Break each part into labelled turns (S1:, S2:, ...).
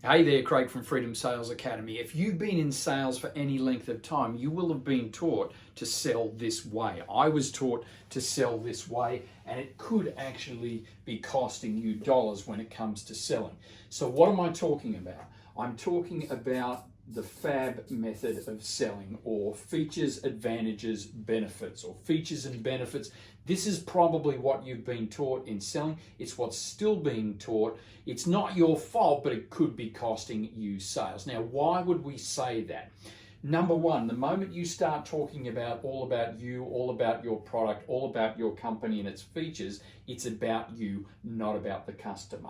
S1: Hey there, Craig from Freedom Sales Academy. If you've been in sales for any length of time, you will have been taught to sell this way. I was taught to sell this way, and it could actually be costing you dollars when it comes to selling. So what am I talking about? I'm talking about the FAB method of selling, or features, advantages, benefits, or features and benefits. This is probably what you've been taught in selling. It's what's still being taught. It's not your fault, but it could be costing you sales. Now, why would we say that? Number one, the moment you start talking about all about you, all about your product, all about your company and its features, it's about you, not about the customer.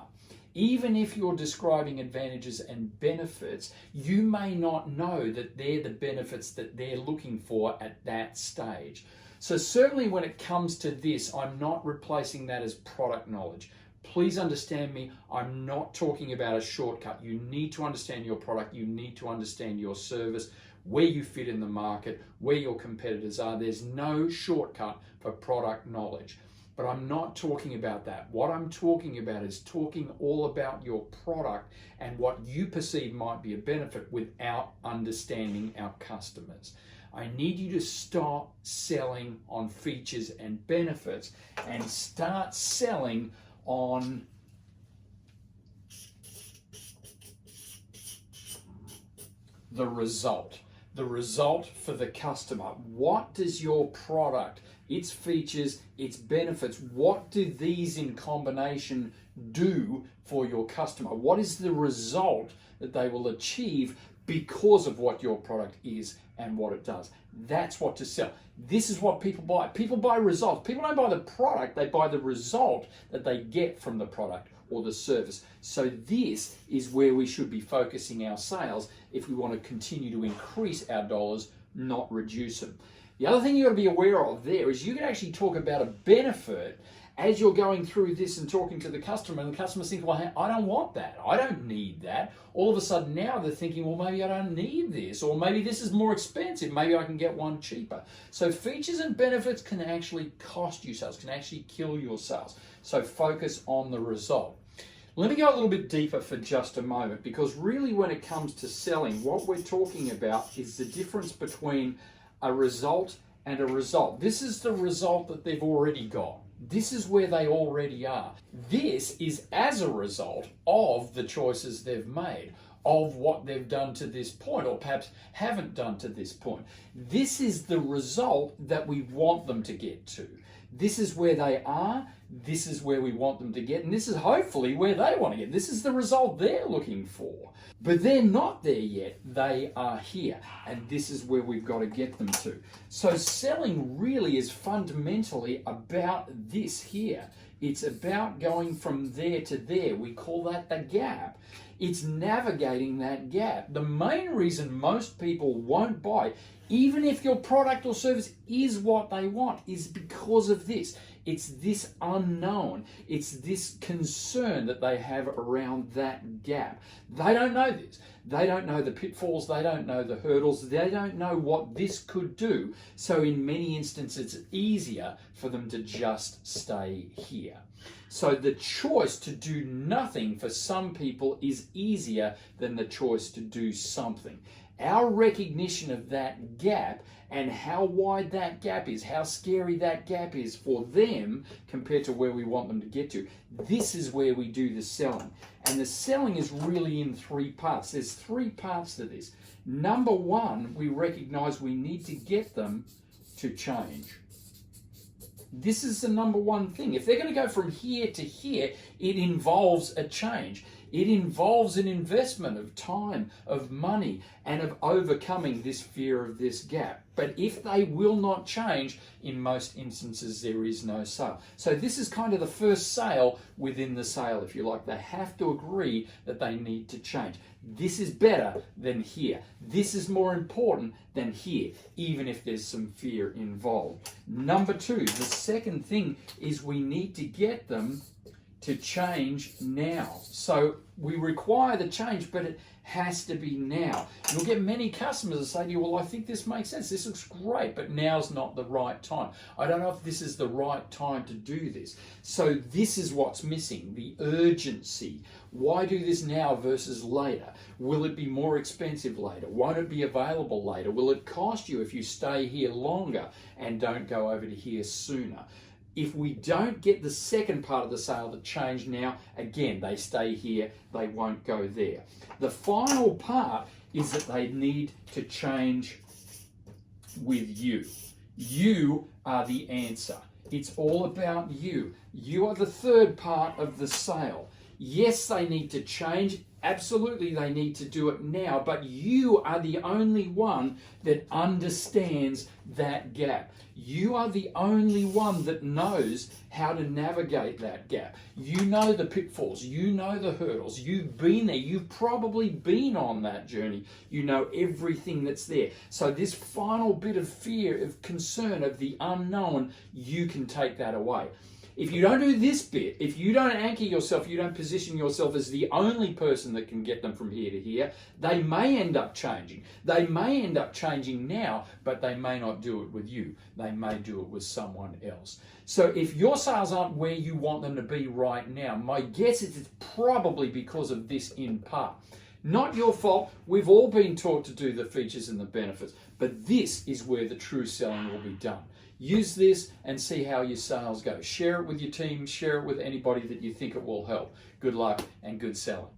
S1: Even if you're describing advantages and benefits, you may not know that they're the benefits that they're looking for at that stage. So certainly when it comes to this, I'm not replacing that as product knowledge. Please understand me, I'm not talking about a shortcut. You need to understand your product, you need to understand your service, where you fit in the market, where your competitors are. There's no shortcut for product knowledge. But I'm not talking about that. What I'm talking about is talking all about your product and what you perceive might be a benefit without understanding our customers. I need you to stop selling on features and benefits and start selling on the result. The result for the customer. What does your product, its features, its benefits, what do these in combination do for your customer? What is the result that they will achieve because of what your product is and what it does? That's what to sell. This is what people buy. People buy results. People don't buy the product, they buy the result that they get from the product or the service. So this is where we should be focusing our sales if we want to continue to increase our dollars, not reduce them. The other thing you've got to be aware of there is you can actually talk about a benefit as you're going through this and talking to the customer, and the customer's thinking, well, I don't want that. I don't need that. All of a sudden now they're thinking, well, maybe I don't need this, or maybe this is more expensive. Maybe I can get one cheaper. So features and benefits can actually cost you sales, can actually kill your sales. So focus on the result. Let me go a little bit deeper for just a moment, because really when it comes to selling, what we're talking about is the difference between a result and a result. This is the result that they've already got. This is where they already are. This is as a result of the choices they've made, of what they've done to this point, or perhaps haven't done to this point. This is the result that we want them to get to. This is where they are, this is where we want them to get, and this is hopefully where they want to get. This is the result they're looking for. But they're not there yet, they are here, and this is where we've got to get them to. So selling really is fundamentally about this here. It's about going from there to there. We call that the gap. It's navigating that gap. The main reason most people won't buy, even if your product or service is what they want, is because of this. It's this unknown. It's this concern that they have around that gap. They don't know this. They don't know the pitfalls. They don't know the hurdles. They don't know what this could do. So in many instances, it's easier for them to just stay here. So the choice to do nothing for some people is easier than the choice to do something. Our recognition of that gap and how wide that gap is, how scary that gap is for them compared to where we want them to get to, this is where we do the selling. And the selling is really in three parts. There's three parts to this. Number one, we recognize we need to get them to change. This is the number one thing. If they're going to go from here to here, it involves a change. It involves an investment of time, of money, and of overcoming this fear of this gap. But if they will not change, in most instances, there is no sale. So this is kind of the first sale within the sale, if you like. They have to agree that they need to change. This is better than here. This is more important than here, even if there's some fear involved. Number two, the second thing is we need to get them to change now. So we require the change, but it has to be now. You'll get many customers that say to you, well, I think this makes sense. This looks great, but now's not the right time. I don't know if this is the right time to do this. So this is what's missing, the urgency. Why do this now versus later? Will it be more expensive later? Won't it be available later? Will it cost you if you stay here longer and don't go over to here sooner? If we don't get the second part of the sale, the change now, again, they stay here, they won't go there. The final part is that they need to change with you. You are the answer. It's all about you. You are the third part of the sale. Yes, they need to change. Absolutely, they need to do it now, but you are the only one that understands that gap. You are the only one that knows how to navigate that gap. You know the pitfalls, you know the hurdles, you've been there, you've probably been on that journey. You know everything that's there. So this final bit of fear, of concern, of the unknown, you can take that away. If you don't do this bit, if you don't anchor yourself, you don't position yourself as the only person that can get them from here to here, they may end up changing. They may end up changing now, but they may not do it with you. They may do it with someone else. So if your sales aren't where you want them to be right now, my guess is it's probably because of this in part. Not your fault. We've all been taught to do the features and the benefits, but this is where the true selling will be done. Use this and see how your sales go. Share it with your team, share it with anybody that you think it will help. Good luck and good selling.